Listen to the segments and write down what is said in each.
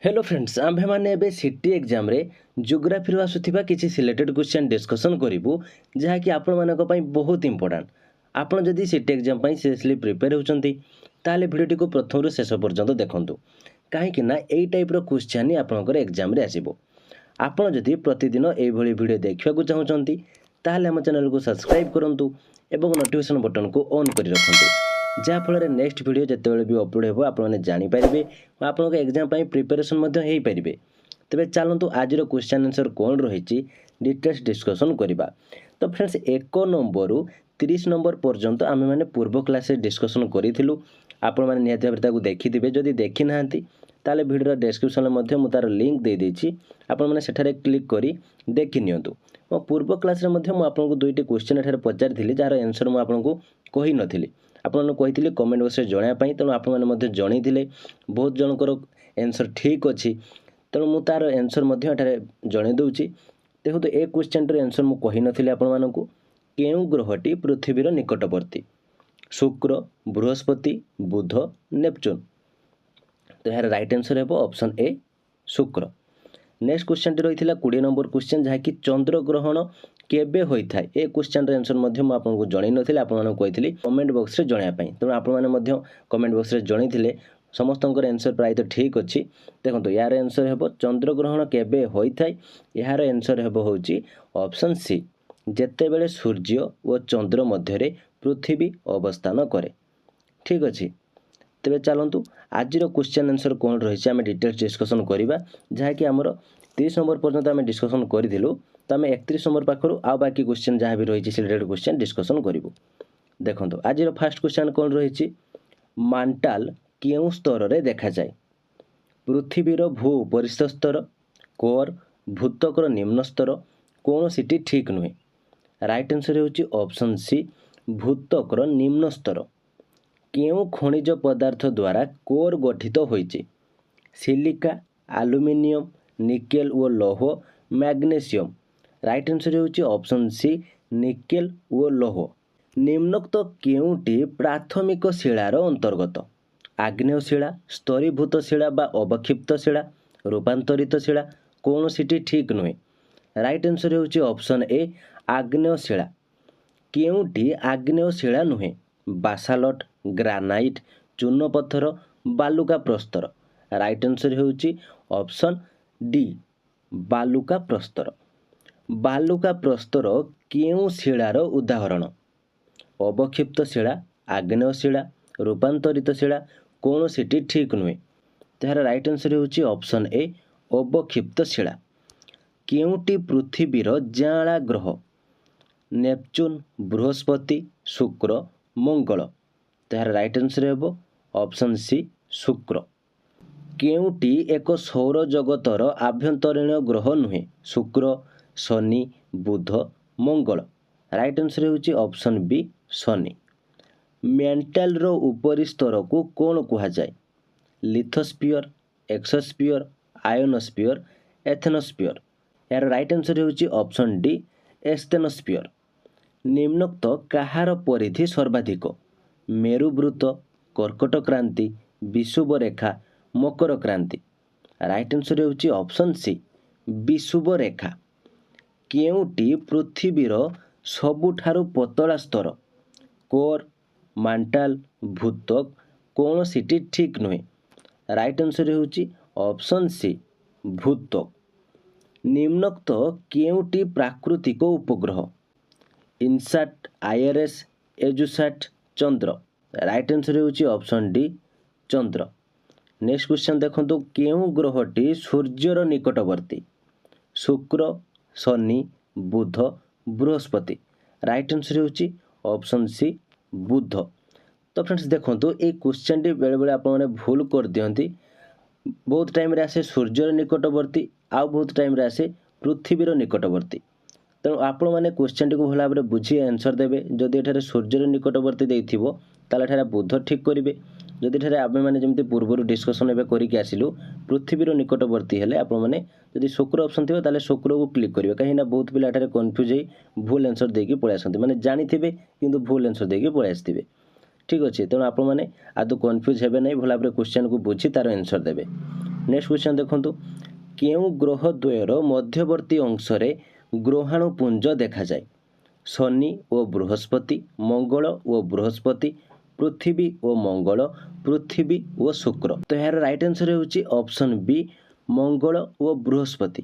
Hello friends आम्भे माने एबे city exam रे जियोग्राफी आसुथिबा किछि सिलेक्टेड क्वेश्चन डिस्कशन करिवु जहा कि आपण मानको पई बहुत इंपोर्टेंट। आपण जदि सिटी एग्जाम पई सीरियसली प्रिपेयर होचंती ताले भिडियोटी को प्रथम रु शेष पर्यंत देखंतु काहे कि ना एई टाइप रो क्वेश्चन ही आपनकर एग्जाम रे आसीबो। आपण जदि प्रतिदिन एई भली वीडियो देखिबा को चाहउचंती ताले हम चैनल को सब्सक्राइब करंतु एवं नोटिफिकेशन बटन को ऑन करि रखंतु जहाँफल नेक्स्ट वीडियो जितेबाला भी अपलोड हो आपने जानीपारे आपंक एग्जाम प्रिपेरेसन हो पारे। तेज चलतु आज क्वेश्चन आंसर कौन रही डिटेल्स डिस्कसन करवा। तो फ्रेंड्स 1 नंबर रु 30 नंबर पर्यंत आम मैंने पूर्व क्लास डिस्कसन करूँ आपण मैंने निहत भाव देखिथे जदि देखी ना ताले वीडियो डिस्क्रिप्शन में मुझे लिंक दे देछि आपण मैंने सेठारे क्लिक करी देखि नियंतु। मो पूर्व क्लास आपको दुईटी क्वेश्चन एठारे पचारि जार आंसर मुझे कही नथिली आपने कही कमेंट बॉक्स में जनापी तेणु आपने जनईले बहुत जनकर आंसर ठीक अच्छी तेणु मु तार आंसर जन दूची। देखो ए क्वेश्चन आंसर मुझे कही नी आपको केउ ग्रहटी पृथ्वीर निकटवर्ती शुक्र बृहस्पति बुध नेपच्यून। तो यार राइट आंसर है ऑप्शन ए शुक्र। नेक्स्ट क्वेश्चन रही 20 नंबर क्वेश्चन जहाँकि चंद्र ग्रहण केबे होता है ए क्वेश्चन आंसर आपको जन नी आपको कमेंट बॉक्स में जनापी तेणु आपने कमेंट बॉक्स में जनईले समस्त आंसर प्रायत ठीक अच्छी। देखो यार आंसर है चंद्र ग्रहण केबे होता है यार आंसर हो ऑप्शन सी जेतेबेले सूर्य और चंद्र मध्य पृथ्वी अवस्थान करे। ठीक अच्छे तेरे चलतु आज क्वेश्चन आंसर कौन रही आम डिटेल्स डिस्कसन करवा जहाँकि आमर 30 नंबर पर्यंत आम डिस्कसन करूँ तो आम 31 नंबर पाखर आ बाकी क्वेश्चन जहाँ भी रही सिलेक्टेड क्वेश्चन डिस्कसन करूँ। देखो आज फास्ट क्वेश्चन कौन रही मांटाल केउ स्तर रे देखा जाए पृथ्वीर भू उपरिस्थ स्तर कोर भूतकर निम्न स्तर कौन सीटी ठीक नुहे। राइट आंसर होची ऑप्शन सी भूतकर निम्न स्तर। केउ खनिज पदार्थ द्वारा कोर गठित होइछि सिलिका एल्युमिनियम निकेल व लौह मैग्नेशियम। राइट आंसर होची ऑप्शन सी निकेल व लौह। निम्नोक्त केउटी प्राथमिक शिलार अंतर्गत आग्नेय शिला स्तरीभूत शिला बा अवक्षिप्त शिला रूपांतरित शिला कौन सीटी ठीक नुहे। राइट आंसर होची ऑप्शन ए आग्नेय शिला। केउटी आग्नेय शिला नुहे बासालट ग्रानाइट चूर्ण पत्थर बालुका प्रस्तर। राइट आंसर होची ऑप्शन डी बालुका प्रस्तर। बालुका प्रस्तर केउ शिलार उदाहरण अवक्षिप्त शिला आग्नेय शिला रूपांतरित शिला कौन सीटी ठीक नुहे। तार राइट आंसर होची ऑप्शन ए अवक्षिप्त शिला। केउटी पृथ्वीर जाँला ग्रह नेपच्यून बृहस्पति शुक्र मंगल। तार राइट आंसर है ऑप्शन सी शुक्र। केउटी एक सौर जगतर आभ्यंतरीण ग्रह नुहे शुक्र शनि बुध मंगल। राइट आंसर होची ऑप्शन बी शनि। मेंटल रो ऊपरी स्तर को कौन कहा जाए लिथोस्फियर एक्सोस्फियर आयोनोस्फियर एथेनोस्फियर। यार राइट आंसर होची ऑप्शन डी एस्थेनोस्फियर। निम्नोक्त कहार परिधि सर्वाधिक मेरुवृत्त कर्कट क्रांति विषुव रेखा मकर क्रांति। राइट आंसर होची ऑप्शन सी विषुव रेखा। केउटी पृथ्वीर सबुठारु पतला स्तर कोर मांटाल भूतक कौन सीटी ठीक नुहे। राइट आंसर होची ऑप्शन सी भूतक। निम्नोक्त केउटी प्राकृतिक उपग्रह इनसैट आईआरएस एजुसैट चंद्र। राइट आंसर होची ऑप्शन डी चंद्र। नेक्स्ट क्वेश्चन देखो केउ ग्रहटी सूर्यर निकटवर्ती शुक्र शनि बुध बृहस्पति। राइट आंसर होची ऑप्शन सी बुध। तो फ्रेंड्स देखो ये क्वेश्चन टी बेले बेले आपने भूल कर दियंती बहुत टाइम रे आसे सूर्यर निकटवर्ती आ बहुत टाइम रे आसे पृथ्वीर निकटवर्ती तेणु आपण मैंने क्वेश्चन टी को भल भाव बुझी आंसर देवे जदि एठारे सूर्यर निकटवर्ती देथिबो ताले एठारे बुध ठीक करिवे जदि एठारे आमे माने जेमति पूर्वरु डिस्कशन एबे करिके आसिलु पृथ्वीर निकटवर्ती हेले आपण माने जदि शुक्र ऑप्शन थिबो ताले शुक्र को क्लिक करिवे कहीं ना बहुत पिला एठारे कंफ्यूज होई भूल आंसर देकी पळे आसंती माने जानि थिबे किंतु भूल आंसर देकी पळे आस्थिबे ठीक अच्छे तेणु आपण मैंने आदौ कन्फ्यूज हेबे नहीं भल भाव क्वेश्चन को बुझी तार आंसर देवे। नेक्स्ट क्वेश्चन देखंतु केउ ग्रह द्वयर मध्यवर्ती अंशरे ग्रहाणुपुंज देखा जाए शनि और बृहस्पति मंगल और बृहस्पति पृथ्वी और मंगल पृथ्वी और शुक्र। तो यार राइट आंसर होची ऑप्शन बी मंगल और बृहस्पति।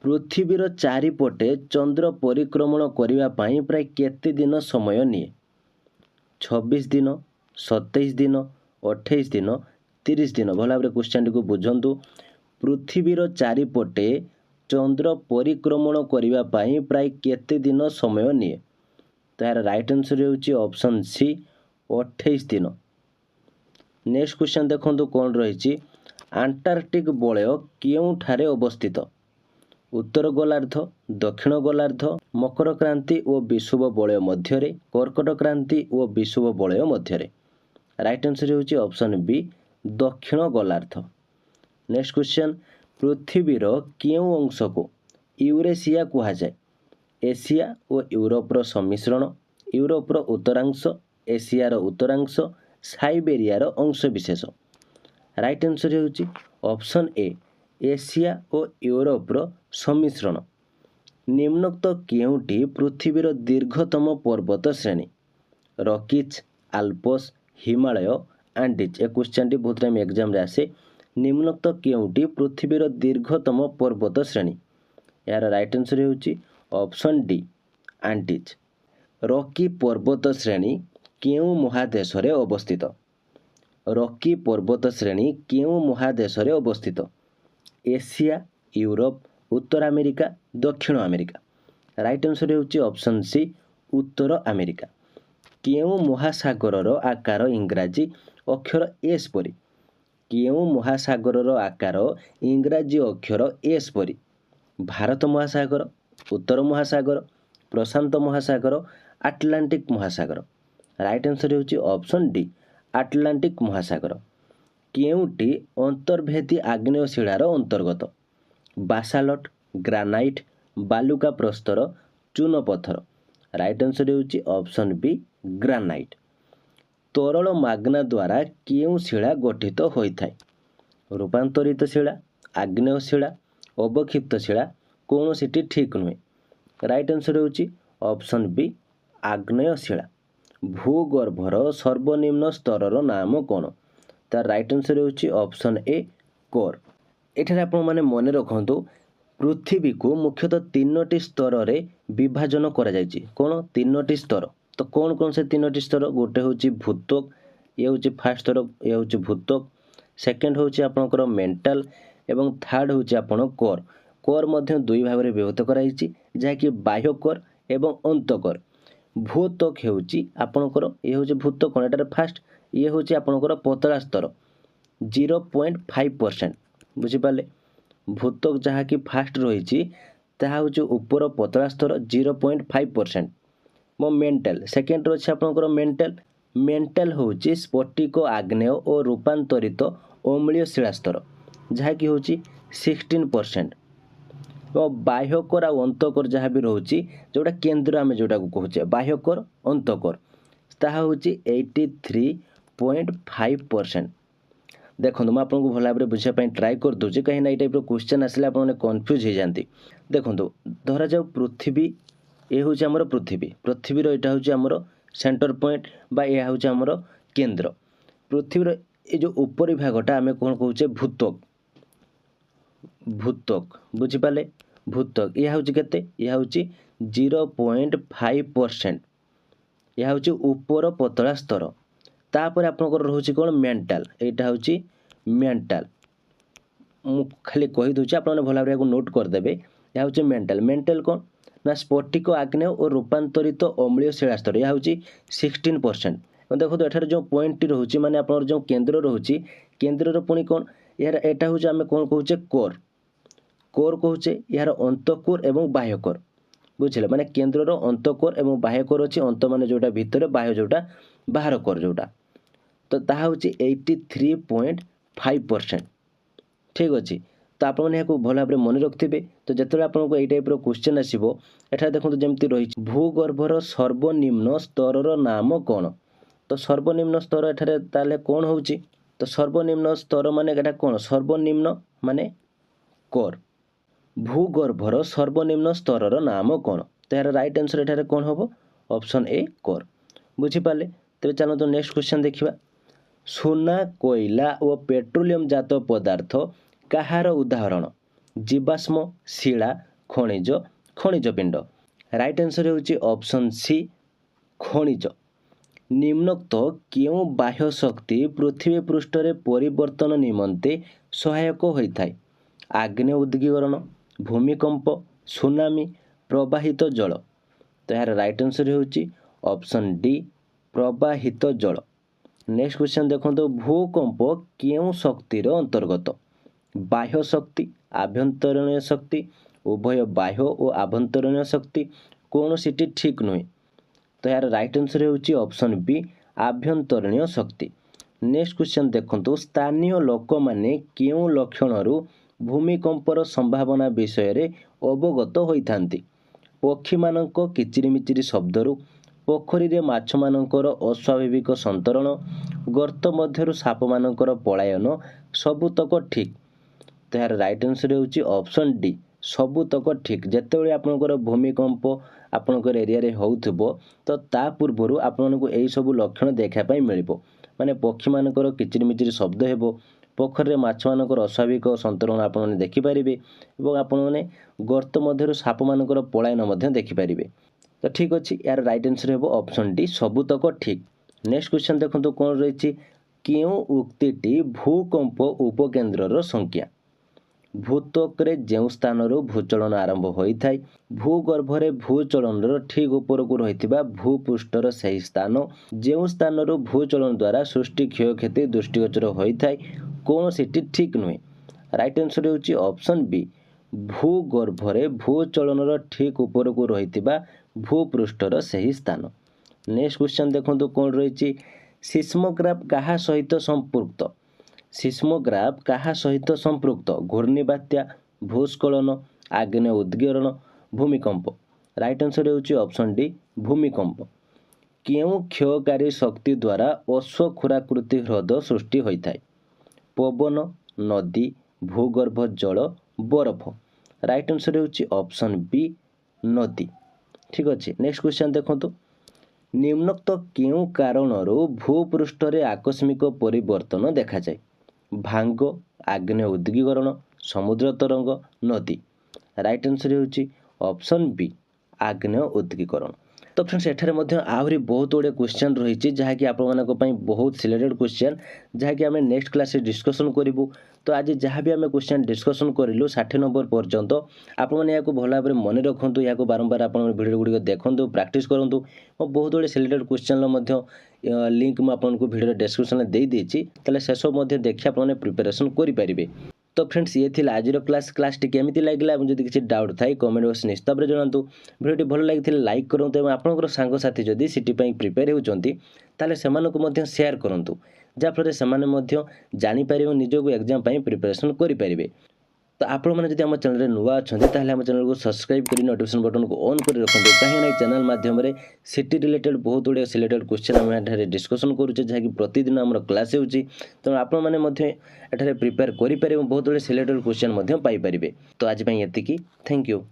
पृथ्वीर चारिपटे चंद्र परिक्रमण करने पाई प्राय केते दिन समय निए 26 दिन 27 दिन 28 दिन 30 दिन। भल भाव क्वेश्चन को बुझंतु पृथ्वीर चारिपटे चंद्र परिक्रमण करने पाई प्राय केते दिन समय निए। तो यार राइट आंसर होची ऑप्शन सी 28 दिन। नेक्स्ट क्वेश्चन देखंतु कौन रही आंटार्कटिक वलय केउठारे अवस्थित उत्तर गोलार्ध दक्षिण गोलार्ध मकर क्रांति और विषुव वलय मध्यरे कर्कट क्रांति और विषुव वलय मध्यरे। राइट आंसर होची ऑप्शन बी दक्षिण गोलार्ध। नेक्स्ट क्वेश्चन पृथ्वीर केउ अंश को यूरेशिया कहा जाए एशिया और यूरोपर सम्मिश्रण यूरोपर उत्तरांश एशियार उत्तरांश साइबेरियार अंश विशेष। राइट आंसर होची ऑप्शन ए एशिया और यूरोपर सम्मिश्रण। निम्नोक्त केउटी पृथ्वीर दीर्घतम पर्वत श्रेणी रॉकीज आल्प्स हिमालय आंडीज। ए क्वेश्चन टी बहुत टाइम एग्जाम रे आसे निम्नोक्त केउटी पृथ्वीर दीर्घतम पर्वत श्रेणी यार राइट आंसर होची ऑप्शन डी आंडीज। रॉकी पर्वत श्रेणी केउ महादेश रे अवस्थित रॉकी पर्वत श्रेणी केउ महादेश रे अवस्थित एशिया यूरोप उत्तर अमेरिका दक्षिण अमेरिका। राइट आंसर होची ऑप्शन सी उत्तर अमेरिका। केउ महासागर आकार इंग्राजी अक्षर एस परी केउ महासागर आकार इंग्राजी अक्षर एस परी भारत महासागर उत्तर महासागर प्रशांत महासागर आटलांटिक महासागर। राइट आंसर होची ऑप्शन डी आटलांटिक महासागर। केउटी अंतर्भेदी आग्नेयशिलार अंतर्गत बासाल्ट ग्रानाइट बालुका प्रस्तर चून पत्थर। राइट आंसर होची ऑप्शन बी ग्रानाइट। तरल माग्ना द्वारा केउ शिला गठित होइथाय रूपांतरित शिला आग्नेयशिला अवक्षिप्त शिला कौन सिटी ठीक नुहे। राइट आंसर होची ऑप्शन बी आग्नेयशिला। भूगर्भर सर्वनिम्न स्तरर नाम कौन तार राइट आंसर होची ऑप्शन ए कोर। एठारे आपण माने मने रखंतु पृथ्वी को मुख्यतः 3टी स्तर रे विभाजन करा जायछि कोन 3टी स्तर। तो कौन कौन से 3टी स्तर गोटे होची भूत्वक ये होची फर्स्ट स्तर ये होची भूत्वक सेकंड होची आपनकर मेंटल एवं थर्ड होची आपण कोर। कोर मध्य दुई भाग रे विभक्त कराइछि जहा कि बाह्य कोर एवं अंतकोर। भूत्वक हेउची आपनकर ये होची भूत्वक कोन एटार फर्स्ट ये होची आपनकर पतला स्तर 0.5% बुझी पाले। भूत्वक जहा कि फास्ट रही ताहा होची ऊपर पतला स्तर 0.5%। मो मेंटल सेकेंड अच्छे आपनकर मेंटल मेंटल होची स्फटिक आग्नेय और रूपांतरित अम्लीय शिला स्तर जहा कि होची 16%। और बाह्यकोर आ अंतकोर जहाँ भी रोची जोटा केंद्र आम जोटा को कहचे बाह्यकोर अंतकोर ताहा होची 83.5%। देखो मुझे आपको भल भाव बुझापी ट्राए कर दूसरी कहीं ये टाइप क्वेश्चन आसले आपने कन्फ्यूज हो जाती। देखो धरा जाऊ पृथ्वी ये हूँ आमर पृथ्वी पृथ्वीर यहाँ हूँ आमर सेंटर पॉइंट बा यह हूँ आमर केंद्र पृथ्वीर ये जो ऊपरी भागटा आम कौन कहे भूत्वक भूत्वक बुझीपारे भूत्वक यह हूँ केते यह हूँ 0.5%। यह हूँ ऊपर पतला स्तर तापर आपनकर रोचे कौन मेंटल यहाँ हूँ मेंटल मु खाली कही दूसरी आपने भल भाव नोट करदे यह हूँ मेंटल मेंटल कौन ना स्फटिक आग्नेय और रूपांतरित अम्लीय शिला स्तर यह हूँ 16%। देखो एठार जो पॉइंट रोचे माने आपनर जो केंद्र रोचे केंद्र पुणी कौन यार यहाँ हूँ आम कौन कहे कोर कोर कहे यार अंतकोर एवं बाह्यकोर बुझे माने केंद्रर अंतकोर एवं बाह्यकोर अच्छी अंत मान जोटा भितर बाह्य जोटा बाहर कोर जोटा तो ताहा हूँ 83.5%। ठीक अच्छे तो आपने भल भाव मन रखिथे तो जिते आपको यही टाइप क्वेश्चन आसो एठार देखो जमी रही भूगर्भर सर्वनिम्न स्तर नाम कौन तो सर्वनिम्न स्तर एठारे ताले कोण होउची तो सर्वनिम्न स्तर माने एटा कोण सर्वनिम्न माने कोर भूगर्भर सर्वनिम्न स्तरर नाम कोण तो यार राइट आंसर एठारे कोण होबो ऑप्शन ए कोर बुझी पाले तेबे चलो नेक्स्ट क्वेश्चन देखिबा सोना कोयला और पेट्रोलियम जात पदार्थ कहार उदाहरण जीवाश्म शिला खनिज खनिज पिंड राइट आंसर होउची ऑप्शन सी खनिज निम्नोक्त केउ बाह्य शक्ति पृथ्वी पृष्ठ रे परिवर्तन निमंते सहायक होइथाय आग्नेय उद्गीकरण भूमिकंप सुनामी प्रवाहित जल तो यार राइट आंसर होउची ऑप्शन डी प्रवाहित जल नेक्स्ट क्वेश्चन देखो भूकंप केउ शक्तिर अंतर्गत बाह्य शक्ति आभ्यंतरीण शक्ति उभय बाह्य और आभ्यंतरीण शक्ति कौन सीटी ठीक नुहे तो यार राइट आंसर होउची ऑप्शन बी आभ्यंतरीण शक्ति नेक्स्ट क्वेश्चन देखो स्थानीय लोक माने केउ लक्षणरू भूमिकंपर संभावना विषय रे अवगत होइथांती पक्षी मानक किचिरिमिचिरी शब्दरू पोखरी रे माछ मानकर अस्वाभाविक संतरण गर्त मध्यरु साप मानकर पलायन सबुतक ठीक तो यार राइट आंसर होउची ऑप्शन डी सबुतक ठीक जेतेबेले आपनकर भूमिकंप आपनकर एरिया रे होउथबो तो ता पूर्वरु आपनको एई सब लक्षण देखा पई मिलिबो माने पक्षी मानकर किचिरिमिचिरी शब्द हेबो पोखरी रे माछ मानकर अस्वाभाविक संतरण आपन देखि परिबे एवं आपन माने गर्त मध्यरु साप मानकर पलायन मध्य देखि परिबे तो ठीक अच्छे यार राइट आंसर हो ऑप्शन डी सबुतक ठीक नेक्स्ट क्वेश्चन देखो कौन रही क्यों उक्ति भूकंप उपकेन्द्र संख्या भूतक जो स्थान भूचलन आरंभ होता है भूगर्भरे भूचलन ठीक उपरक रही भूपृष्ठर से स्थान जो स्थान भूचलन द्वारा सृष्टि क्षयक्षति दृष्टिगोचर होता है कौन सी ठीक नुहे राइट आंसर होउची ऑप्शन बी भूगर्भरे भूचलन ठीक उपरक रही भूपृष्ठर से स्थान नेक्स्ट क्वेश्चन देखो कौन रही सिस्मोग्राफ कहा सहित संपृक्त सिस्मोग्राफ कहा सहित संपृक्त घूर्णिबात्या भूस्खलन आग्नेय उद्गीरण भूमिकंप राइट आंसर होउची ऑप्शन डी भूमिकंप केउ क्षयकारी शक्ति द्वारा अश्वक्षुराकृति ह्रद सृष्टि होता है पवन नदी भूगर्भ जल बरफ राइट आंसर होउची ऑप्शन बी नदी ठीक अच्छे नेक्स्ट क्वेश्चन देखो निम्नोक्त केउ कारणरू भूपृष्ठ रे आकस्मिक परिवर्तन देखा जाए भांग आग्नेय उद्गीकरण समुद्र तरंग नदी राइट आंसर होउची ऑप्शन बी आग्नेय उद्गीकरण तो फ्रेंड्स एठारे मध्य आहरी बहुत गुड़े क्वेश्चन रही जहाँकि आपको बहुत सिलेक्टेड क्वेश्चन जहाँकि आम नेक्स्ट क्लास डिस्कसन करूँ तो आज जहाँ भी आम क्वेश्चन डिस्कसन करूँ 60 नंबर पर्यंत आपने भल भाव में मन रखु या बारंबार आप भिडियो गुड़िक देखूँ प्राक्ट करूँ बहुत गुड़े सिलेक्टेड क्वेश्चन लिंक मुझे भिडियो डिस्क्रिप्शन में देती से सब देखिए आपने प्रिपेरेसन करेंगे तो फ्रेंड्स ये थी आज क्लासटी केमी लगे जब किसी डाउट थाए कमेंट बॉक्स निश्चित भाव में जनातु भिडियोटी भल लगी लाइक करूँ और आपंकर सांगसाथी जदि सीटी प्रिपेयर होती सेयार करूँ जहाँफल से जापर निजक एग्जाम प्रिपेरेसन करेंगे तो आप जब आम चैनल नुआ अच्छा आम चैनल को सब्सक्राइब कर नोटिफिकेशन बटन को ऑन कर रखुद कहीं चैनल माध्यम सिटी रिलेटेड बहुत गुड़े सिलेक्टेड क्वेश्चन आम डिस्कसन करुचे जहाँकि प्रतिदिन आम क्लास होती तेणु आपने प्रिपेयर करेंगे बहुत गुड़े सिलेक्टेड क्वेश्चन पाइपर तो आज ये थैंक यू।